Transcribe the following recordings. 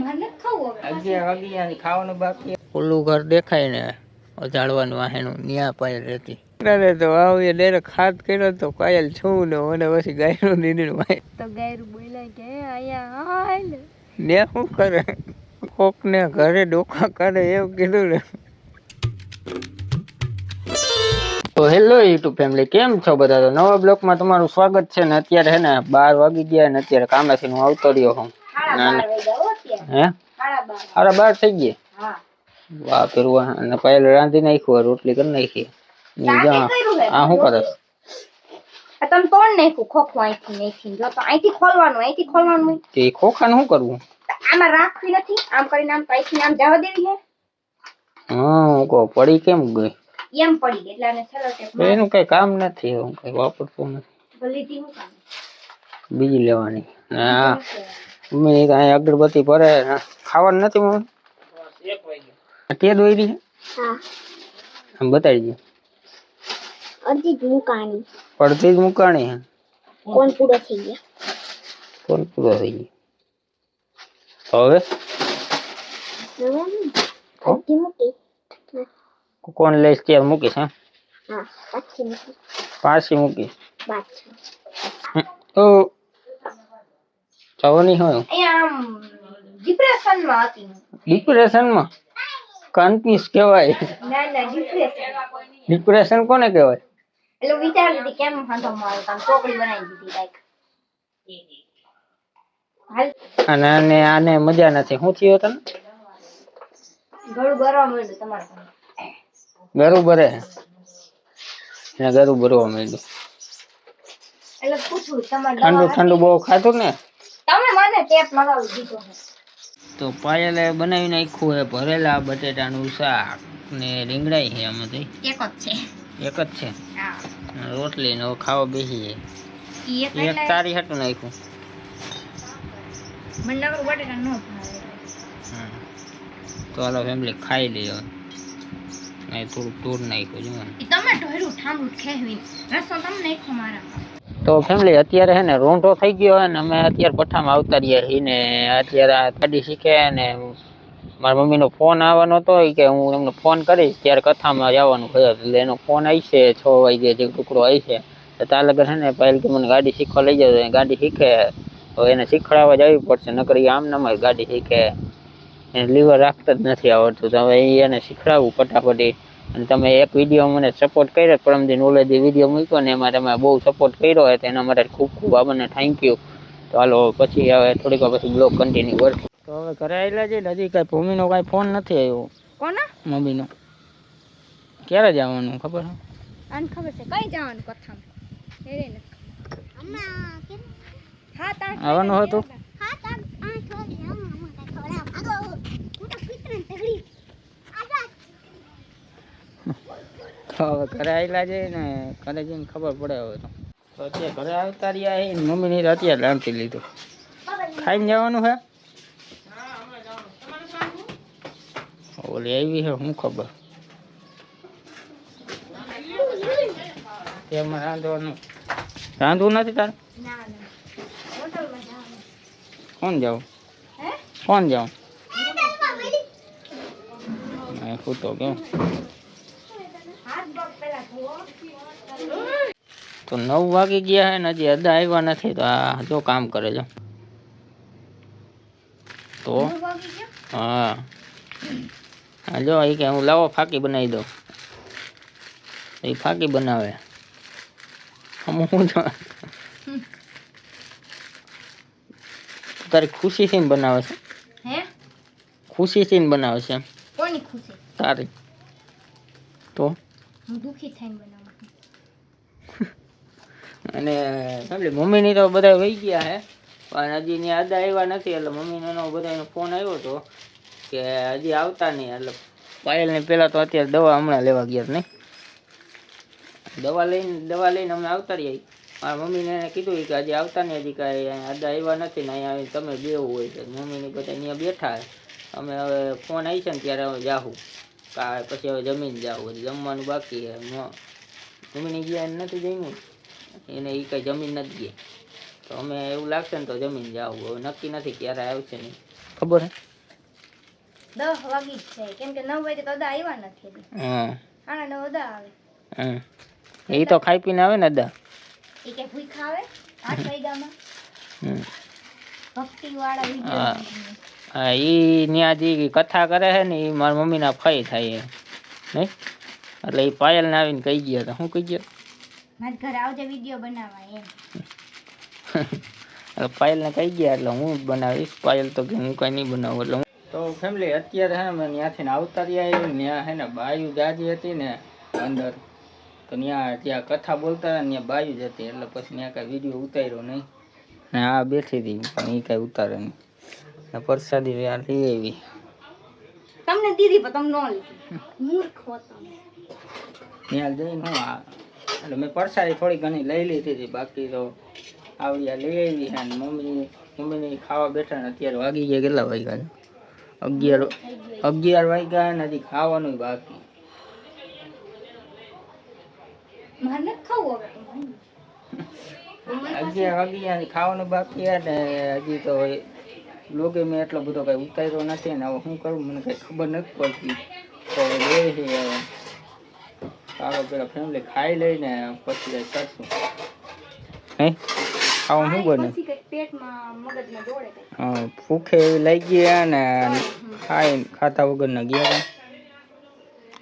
મને ખાવું હવે 11 વાગ્યાની ખાવાનું બાકી. ઓલું ઘર દેખાય ને ઝાડવાનું વાહેનું ન્યા પાયલ રહેતી. તો આવું ડાયરેક્ટ ખાત કર્યો તો પાયલ છું ને મને પછી ગાયનું દીધું ભાઈ તો ગાયરું બોલાય કે આયા હાલ ને શું કરે કોક ને ઘરે ડોકા કરે એવું કીધું ને. તો હેલો યુટ્યુબ ફેમિલી, કેમ છો બધા? તો નવા બ્લોગમાં તમારું સ્વાગત છે ને. અત્યારે હે ને 12 વાગી ગયા ને અત્યારે કામેથી હું આવતો રહ્યો હું. હે 12:30 થઈ ગયા? વાહ પેલું અને પહેલે રાંધી નાખ્યું, રોટલી કરી નાખી. આ શું કરે? તમે તોડ નાખ્યું ખોખું અહીંથી નાખીને. જો તો અહીંથી ખોલવાનું તે ખોખાને શું કરવું? આમાં રાખવી નથી, આમ કરીને આમ અહીંથી આમ જવા દેવી છે. હા કો પડી કેમ ગઈ? એમ પડી ગઈ એટલે આને સેલો ટેપ એનું કઈ કામ નથી, હું કઈ વાપરતો નથી. ભલીથી હું કામ બીજી લેવાની. હા મમ્મી અહીં અગરબત્તી ભરે ખાવાનું નથી મમ્મી. તે દોઈ રહી? હા આમ બતાવી દે. અડધી જ મુકાણી. અડધી જ મુકાણી? કોણ પૂરો થઈ ગયા? કોણ પૂરો થઈ ગયો? હવે અડધી મૂકી. કોણ લઈશ ત્યારે મૂકીશ? હા પાછી મૂકી. પાછી મૂકીશ. પાછી તો જવાની હોય આમ ડિપ્રેશનમાં હતી. ડિપ્રેશનમાં? કન્ફ્યુઝ કહેવાય. ના ડિપ્રેશન. ડિપ્રેશન કોને કહેવાય? એટલે વિચારતી હતી કેમ હાથો મારો કામ ચોકડી બનાવી દીધી લાઈક. અને આને મજા નથી. શું થયું તને? ઘણું ભરવા મળ્યું તમારે. ગરું ભરે ને ગરું ભરવા માંડ્યું. એટલે પૂછું તમારે ઠંડુ ઠંડુ બહુ ખાધું ને તમે મને ટેપ લગાવી દીધો. તો પાયલે બનાવી નાખ્યું હે ભરેલા બટેટાનું શાક ને રીંગણાઈ છે. આમાંથી એક જ છે. હા રોટલી ને ખાવા બેસી એક તારી હાટું નાખ્યું. મને નકરું બટેટા ન ભાવે. તો હાલો ફેમિલી ખાઈ લઈએ. થોડુંક તોડ નાખ્યું જો તમે ઢોર્યું ઠામડું ખેવીને રસો તમે નાખો મારા. તો ફેમિલી અત્યારે હે ને રોંઢો થઈ ગયો હે ને અમે અત્યારે પઠામાં આવતા રહ્યા છીએ ને અત્યારે આ ગાડી શીખે ને મારા મમ્મીનો ફોન આવવાનો હતો કે હું એમને ફોન કરીશ ત્યારે કથામાં જવાનું થયું એટલે એનો ફોન આવશે 6 વાગે જે ટુકડો આવશે તો ત્યાં લગન હે ને પહેલ કે મને ગાડી શીખવા લઈ જાવ. ગાડી શીખે તો એને શીખડાવવા જવી પડશે, નકર આમ નામ ગાડી શીખે એને લીવર રાખતા જ નથી આવડતું. તો હવે એને શીખડાવવું ફટાફટી. અને તમે એક વિડીયો મને સપોર્ટ કર્યો પરમદી નોલેજ વિડીયો મૂક્યો ને એમાં તમે બહુ સપોર્ટ કર્યો હોય તો એના માટે ખૂબ ખૂબ આપણને થેન્ક યુ. તો હાલો પછી હવે થોડીક વાર પછી બ્લોગ કન્ટિન્યુ કરશું. તો હવે ઘરે આવેલા છે હજી કાંઈ ભૂમિનો કાંઈ ફોન નથી આવ્યો. કોના? મમ્મીનો. ક્યારે જવાનું ખબર છે? આને ખબર છે કઈ જવાનું કથામાં? એરે ને હમણાં કેમ? હા તા આવવાનું હતું. હા તા 8 વાગે આમાં ખબર આગો હું તો ફિટન તગડી તો હવે ઘરે આવેલા છે ને ઘરે જઈને ખબર પડે હવે તો અત્યારે ઘરે આવતા રહ્યા છે. મમ્મીની અત્યારે રાંધી લીધું. ખાઈને જવાનું છે? ઓલી આવી છે શું ખબર? એમાં રાંધવું નથી તારે? ના હોટલમાં જવાનું. કોણ જાવ? હે કોણ જાવ? હું તો કેમ તો 9 વાગી ગયા હે ને હજી અદા આવ્યા નથી. તો આ જો કામ કરે છે તો હા જો એ કે હું લાવો ફાકી બનાવી દઉં. એ ફાકી બનાવે. હું તારી ખુશીથી બનાવે છે? હે ખુશીથી બનાવે છે? કોની ખુશી? તારી. તો હું દુખી થઈને બનાવું. અને ફેમિલી મમ્મીની તો બધા વહી ગયા હે પણ હજી ને અદા આવ્યા નથી. એટલે મમ્મીનો બધાનો ફોન આવ્યો હતો કે હજી આવતા નહીં. એટલે પાયલને પહેલાં તો અત્યારે દવા હમણાં લેવા ગયા નહીં. દવા લઈને અમે આવતા રહ્યા. મારા મમ્મીને એને કીધું કે હજી આવતા નહીં, હજી કાંઈ અદા આવ્યા નથી ને અહીંયા તમે બેવું હોય તો મમ્મીની બધા અહીંયા બેઠા હે. અમે હવે ફોન આવી છે ને ત્યારે હવે જાઉં પછી હવે જમીન જાઉં. હજી જમવાનું બાકી છે. મમ્મીની ગયા એને નથી જમ્યું એને એ કંઈ જમીન નથી ગયા. તો અમે એવું લાગશે ને તો જમીન જાવું. હવે નક્કી નથી ક્યારે આવશે નહીં ખબર હે. 10 વાગી જ છે કેમ કે 9 વાગે તો અદા આવ્યા નથી હજી. હા 9:30 અદા આવે. એ તો ખાઈ પીને આવે ને અદા. એ કે ભૂખા આવે 8 વાગ્યામાં. ભક્તિ વાળા હા વિડિયો. હા ઈ ન્યા જે કથા કરે છે ને ઈ મારા મમ્મીના ફઈ થાય છે નહીં એટલે ઈ પાયલને આવીને કહી ગયા હતા. શું કહી ગયા? મારા ઘરે આવજે વિડિયો બનાવવા એમ. એટલે પાયલને કહી ગયા એટલે હું જ બનાવીશ. પાયલ તો કે હું કાંઈ નહીં બનાવું. એટલે તો ફેમિલી અત્યારે હે ને ત્યાંથી આવતા રહ્યા ત્યાં હે ને બાયુ જાજી હતી ને અંદર તો ત્યાં કથા બોલતા હતા ને ત્યાં બાયુ જ હતી એટલે પછી ત્યાં કાંઈ વિડીયો ઉતાર્યો નહીં ને આ બેઠી હતી પણ એ કાંઈ ઉતારે નહીં ને પ્રસાદી લઈ આવી. તમને દીધી પણ તમે ન લીધી. મૂર્ખ હો તમે. ત્યાં જઈને હું એટલે મેં પ્રસાદી થોડી ઘણી લઈ લીધી હતી બાકી તો આવડિયા લઈ આવી છે ને મમ્મીને ખાવા બેઠા ને અત્યારે વાગી ગયા કેટલા વાગ્યા? 11 વાગ્યા ને હજી ખાવાનું બાકી. મને ખાવું હવે 11 વાગ્યા ખાવાનું બાકી ને હજી તો લોગે મેં એટલો બધો કઈ ઉતાર્યો નથી ને હવે શું કરું મને કઈ ખબર નથી પડતી. તો લે છે હવે ચાલો પેલા ફેમિલી ખાઈ લઈને પછી કઈ કરશું. હે ખાવા શું બને? પેટમાં મગજમાં દોડે. હા ભૂખે એવી લઈ ગયા ને ખાતા વગરના ગયા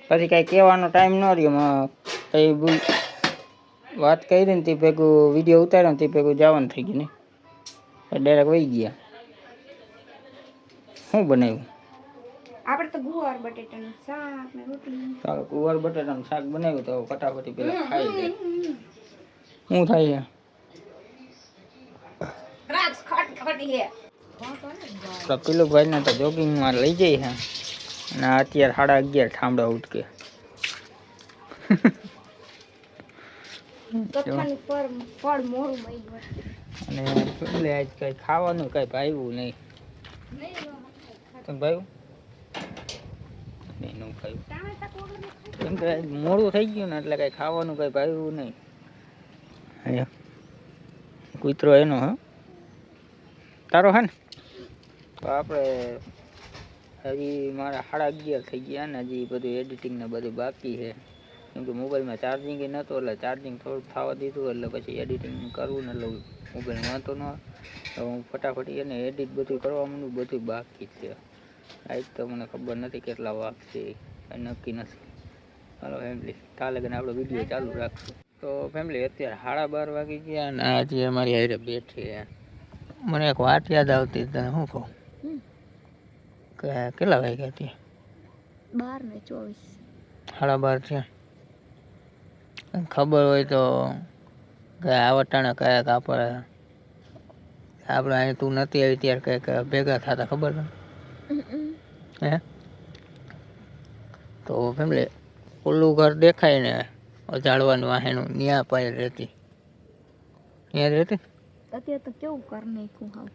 પછી કઈ કહેવાનો ટાઈમ ન રહ્યો. કઈ વાત કરી ને તે ભેગું વિડીયો ઉતાર્યો ને તે ભેગું જવાનું થઈ ગયું ને ડાયરેક્ટ વહી ગયા. શું બનાવ્યું? આપણે તો ગુવાર બટેટાનું શાક ને રોટલી. ચાલો ગુવાર બટેટાનું શાક બનાવ્યું તો ફટાફટી પેલા ખાઈ લે. શું થાય છે? રાક્ષ ખટ ખટી હે. તો પેલું ભાઈને તો જોગિંગમાં લઈ જઈ છે અને અત્યારે 11:30 ઠામડા ઉઠકે. ફળ મોરું મઈ ગયું અને એટલે આજ કઈ ખાવાનું કઈ ભાવ્યું નહીં. તમે ભાવ્યું નહીં? નું ખાયું કેમ કે મોડું થઈ ગયું ને એટલે કઈ ખાવાનું કઈ ભાવ્યું નહીં. કૂતરો એનો હા તારો હે ને? તો આપણે હજી મારા 11:30 થઈ ગયા ને હજી બધું એડિટિંગ ને બધું બાકી છે કેમ કે મોબાઈલમાં ચાર્જિંગ નહોતું એટલે ચાર્જિંગ થોડુંક થવા દીધું એટલે પછી એડિટિંગ કરવું ને એટલે મોબાઈલ વાંધો ન તો હું ફટાફટી એને એડિટ બધું કરવા માંડું. બધું બાકી છે. આજ તો મને ખબર નથી કેટલા વાગશે કંઈ નક્કી નથી. હાલો ફેમિલી કાલે લગીને આપણો વિડીયો ચાલુ રાખશું. તો ફેમિલી અત્યારે 12:30 વાગી ગયા અને આજે અમારી હારે બેઠી. મને એક વાત યાદ આવતી તને શું કહું કે કેટલા વાગ્યા ત્યાં? 12:24. 12:30 થયા. ખબર હોય તો કે આવટાણે કયા આપણે અહીં તું નથી આવી ત્યારે કંઈક ભેગા થતા ખબર ને? હે તો ફેમિલી ઓલું ઘર દેખાય ને ઝાડવાનું વાહેનું ન્યા પાયલ રહેતી. ત્યાં રહેતી અત્યારે તો કેવું કર નાખ્યું હાવ.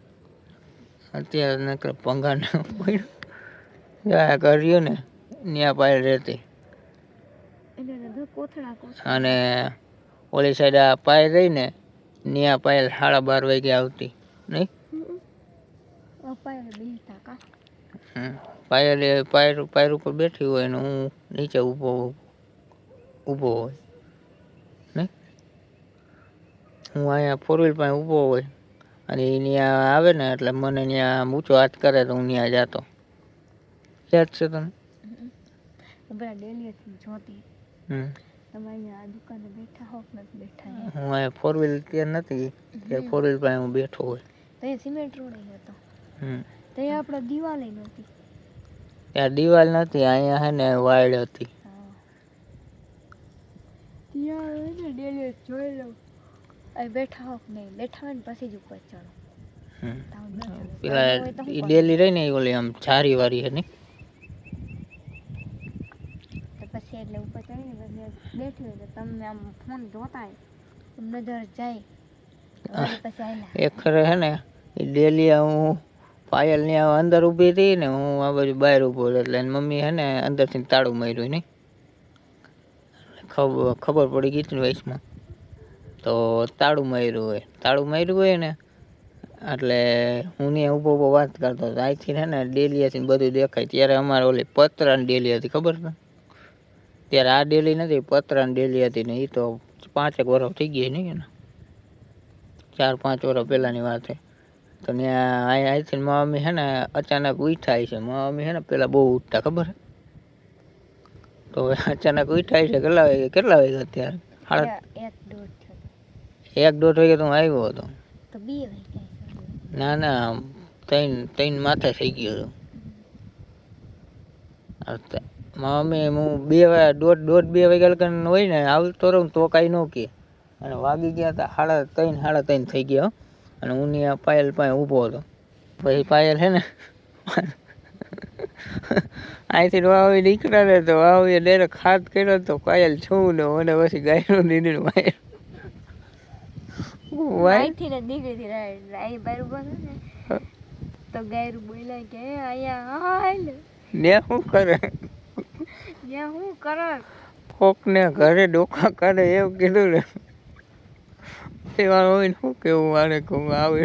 અત્યારે નકર પંગા ને પડ્યું કર્યું ને ન્યા પાયલ રહેતી. અને ઓલી સાઈડ આ પાયલ રહી ને ન્યા પાયલ 12:30 વાગે આવતી નહીં? પાયર ઉપર બેઠી હોય ને હું નીચે ઊભો હોય નહીં? હું અહીંયા 4 વ્હીલ પાસે ઊભો હોય અને એ ત્યાં આવે ને એટલે મને ત્યાં ઊંચો હાથ કરે તો હું ત્યાં જતો. યાદ છે તને? હું અહીંયા 4 વ્હીલ ત્યાં નથી ત્યાં 4 વ્હીલ પાસે હું બેઠો હોય. સિમેન્ટ રોડ હતો. ત્યાં આપણે દિવાલ નહોતી. ત્યાં દિવાલ નથી અહીંયા હે ને વાડ હતી. જોઈ લઉં બેઠા હોક નહીં બેઠા હોય ને પછી જ ઉપર ચડો. પેલા એ ડેલી રહી ને ઓલી આમ ચારી વાળી હે ને પછી એટલે ઉપર ચડીને બેઠી હોય તો તમને આમ ફોન જોતા નજર જાય એક ખરે હે ને એ ડેલી હું પાયલ ની અંદર ઊભી હતી ને હું આ બાજુ બહાર ઊભો એટલે મમ્મી હે ને અંદરથી તાળું માર્યું નહીં ખબર પડી ગઈ હતી વયસમાં તો તાળું માર્યું હોય ને એટલે હું ત્યાં ઊભો ઊભો વાત કરતો હતો. અહીંથી છે ને ડેલીએથી બધું દેખાય. ત્યારે અમારે ઓલી પતરાની ડેલી હતી, ખબર છે? ત્યારે આ ડેલી નથી, પતરાની ડેલી હતી ને એ તો 5 વર્ષ થઈ ગઈ નહીં ને, 4-5 વર્ષ પહેલાંની વાત છે. તો ત્યાં અહીંથી મારા મમ્મી છે ને અચાનક ઉઠાય છે. મારા મમ્મી છે ને પહેલાં બહુ ઉઠતા, ખબર છે? તો અચાનક ઉઠાય છે. કેટલા વાગ્યા અત્યારે? 1-1:30 વાગે તો હું આવ્યો હતો. તો 2 વાગ્યા. ના 3 માથે થઈ ગયો હતો. મારા મમ્મી હું 1:30-2 વાગ્યા લગન હોય ને આવતો રહું તો કાંઈ ન કહે. અને વાગી ગયા હતા 3:30 થઈ ગયા. અને હું ત્યાં પાયલ પાસે ઊભો હતો. પછી પાયલ છે ને અહીંથી વાવી નીકળ્યા ને તો વાવીએ ડાયરેક્ટ હાથ કર્યો તો પાયલ છું ને મને પછી ગાયનું દીધું પાયલ વાઈથી ને દીકરીથી રાઈ બારું બોલે ને તો ગાયરું બોલ્યા કે આયા હાલ ને શું કરે જ્યાં હું કરો કોકને ઘરે ડોકા કાઢે એવું કીધું ને એવા હોય ને શું કેવું મારે કહું આવે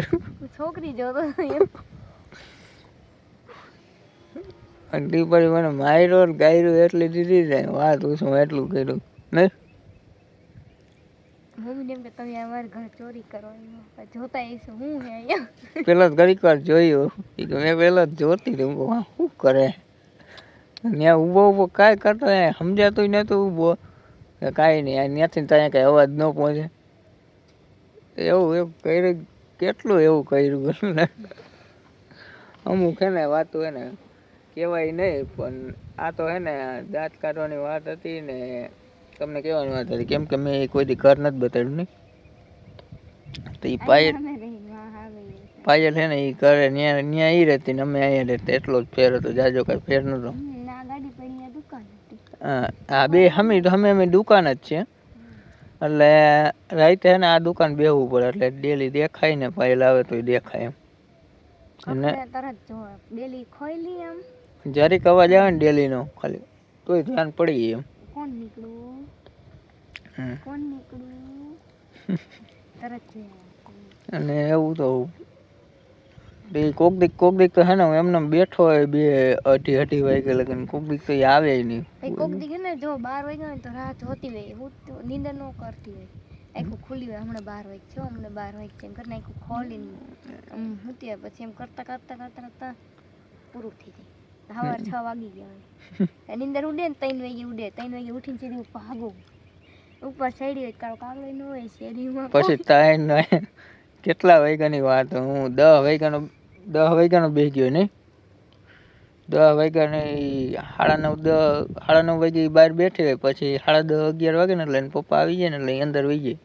છોકરી જોતો એમ. અને તે પછી મને માર્યો ને ગાયરું એટલી દીધી જાય વાત હું એટલું કર્યું નહીં. મમ્મી એમ કે તમે અમારા ઘર ચોરી કરો જોતા આવીશું હું હે અહીંયા. પેલા ઘડીક વાર જોયું મેં પેલા જ જોતી હતી હું શું કરે ત્યાં ઊભો ઊભો કાંઈ કરતો સમજાતું નહોતું ઊભો કાંઈ નહીં ત્યાંથી ત્યાં કાંઈ અવાજ ન પહોંચે એવું કર્યું કેટલું એવું કર્યું. અમુક હે ને વાતું હે ને કહેવાય નહીં પણ આ તો હે ને દાંત કાઢવાની વાત હતી ને તમને કહેવાની વાત હતી કેમ કે મેં કોઈ દી ઘર નથી બતાવ્યું નહીં. તો એ પાયલ છે ને એ કરે ત્યાં એ રહેતી ને અમે અહીંયા રહેતા એટલો જ ફેર હતો જાજો કાંઈ ફેર નહોતો. હા બે અમે દુકાન જ છે એટલે રાતે છે ને આ દુકાન બેહવું પડે એટલે ડેલી દેખાય ને પાયલ આવે તો દેખાય એમ. અને જરીક અવાજ આવે ને ડેલીનો ખાલી તોય ધ્યાન પડી એમ. અને એવું તો કોક દીક તો હે ને એમને બેઠો હોય 2-2:30 વાગે લગન કોક દીક તો એ આવે નહીં. કોક દીક ને જો 12 વાગ્યા તો રાત હોતી હોય હું નીંદર ન કરતી હોય આખું ખુલ્લી હોય હમણાં 12 વાગે છે હમણાં 12 વાગે છે એમ કરીને આખું ખોલીને હોતી હોય પછી એમ કરતા પૂરું થઈ જાય. સવાર 6 વાગી ગયા હોય નીંદર ઉડે ને 3 વાગે ઉડે 3 વાગે ઉઠીને સીધી ભાગો ઉપર શેડી હોય કાગલો ન હોય શેડીમાં પછી તાઈ કેટલા વાગ્યાની વાત હું 10 વાગ્યાનો બેસી ગયો નહીં 10 વાગ્યાની 9:30 વાગે બહાર બેઠી હોય પછી 10:30-11 વાગે ને એટલે એને પપ્પા આવી જાય ને એટલે અંદર વહી જાય.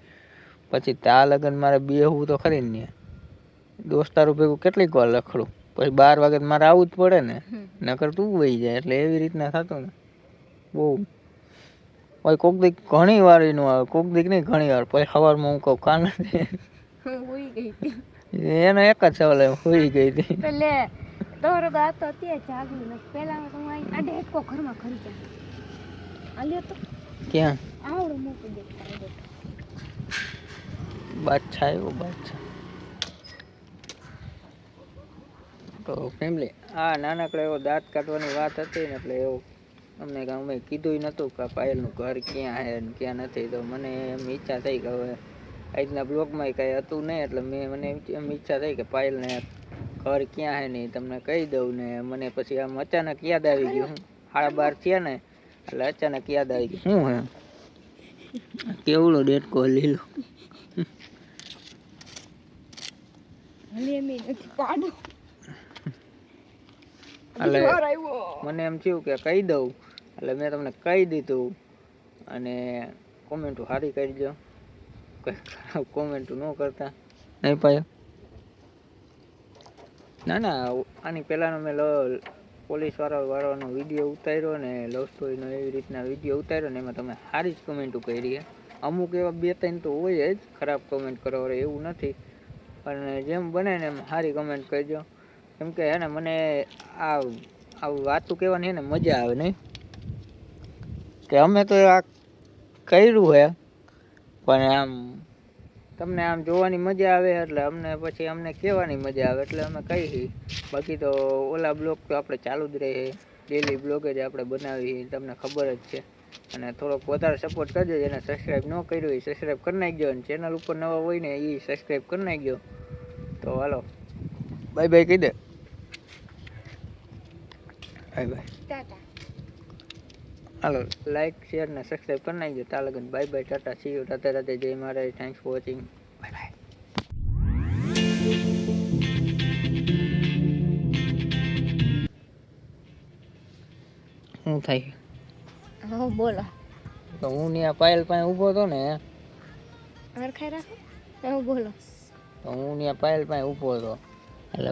પછી ત્યાં લગન મારે બેહવું તો ખરી ને દોસ્તારો ભેગું કેટલીક વાર લખડું પછી 12 વાગે મારે આવવું જ પડે ને નકર તું વહી જાય એટલે એવી રીતના થતું ને બહુ. પછી કોક દીક ઘણી વાર એનું આવે કોક દીક નહીં ઘણી વાર પછી સવારમાં હું કહું કાન એનો એક જ સવાલ હોઈ ગઈ હતી એટલે તોરો તો આતો તે જાગું ને પહેલા તો હું આ ડેકો ઘરમાં ખરી જાય આલ્યો તો ક્યાં આવડો મોટો દેખાય બાદશાહ આવ્યો બાદશાહ. તો ફેમિલી આ નાનકડો એવો દાંત કાઢવાની વાત હતી ને એટલે એવું અમને અમે કીધું નહોતું કે પાયલનું ઘર ક્યાં છે ને ક્યાં નથી. તો મને એમ ઈચ્છા થઈ કે હવે આજના બ્લોગમાં કાંઈ હતું નહીં એટલે મને એમ ઈચ્છા થઈ કે પાયલને ઘર ક્યાં છે ને તમને કહી દઉં ને મને પછી આમ અચાનક યાદ આવી ગયું 12:30 થયા ને એટલે અચાનક યાદ આવી ગયું શું હે કેવડો ડેટકો લીલો એટલે મને એમ થયું કે કહી દઉં એટલે મેં તમને કહી દીધું. અને કોમેન્ટો સારી કરજો કંઈ ખરાબ કોમેન્ટો ન કરતા નહીં પાયો. ના આની પહેલાંનો મેં પોલીસવાળાનો વિડીયો ઉતાર્યો ને લવ સ્ટોરીનો એવી રીતના વિડીયો ઉતાર્યો ને એમાં તમે સારી જ કોમેન્ટો કરી. અમુક એવા 2-3 તો હોય જ ખરાબ કોમેન્ટ કરવા એવું નથી પણ જેમ બને ને એમ સારી કોમેન્ટ કરજો કેમ કે હે ને મને આ વાતું કહેવાની હે ને મજા આવે નહીં કે અમે તો આ કર્યું હે પણ આમ તમને આમ જોવાની મજા આવે એટલે અમને પછી અમને કહેવાની મજા આવે એટલે અમે કહીએ. બાકી તો ઓલા બ્લોગ તો આપણે ચાલુ જ રહે, ડેલી બ્લોગ જ આપણે બનાવીએ, તમને ખબર જ છે. અને થોડોક વધારે સપોર્ટ કરજો. જેને સબસ્ક્રાઈબ ન કર્યું હોય સબસ્ક્રાઈબ કરી નાખજો, અને ચેનલ ઉપર નવા હોય ને એ સબસ્ક્રાઈબ કરી નાખજો. તો હાલો બાય બાય કહી દે. Bye bye tata. હાલો લાઈક શેર ને સબસ્ક્રાઈબ કરી નાખજો. ત્યાં લગન bye bye tata see you, Radhe Radhe, જય મહારાજ, thanks for watching, bye bye. શું થાય? હા બોલો. તો હું ત્યાં પાયલ પાસે ઊભો હતો ને, હરખાઈ રાખો. હા બોલો. તો હું ત્યાં પાયલ પાસે ઊભો હતો એટલે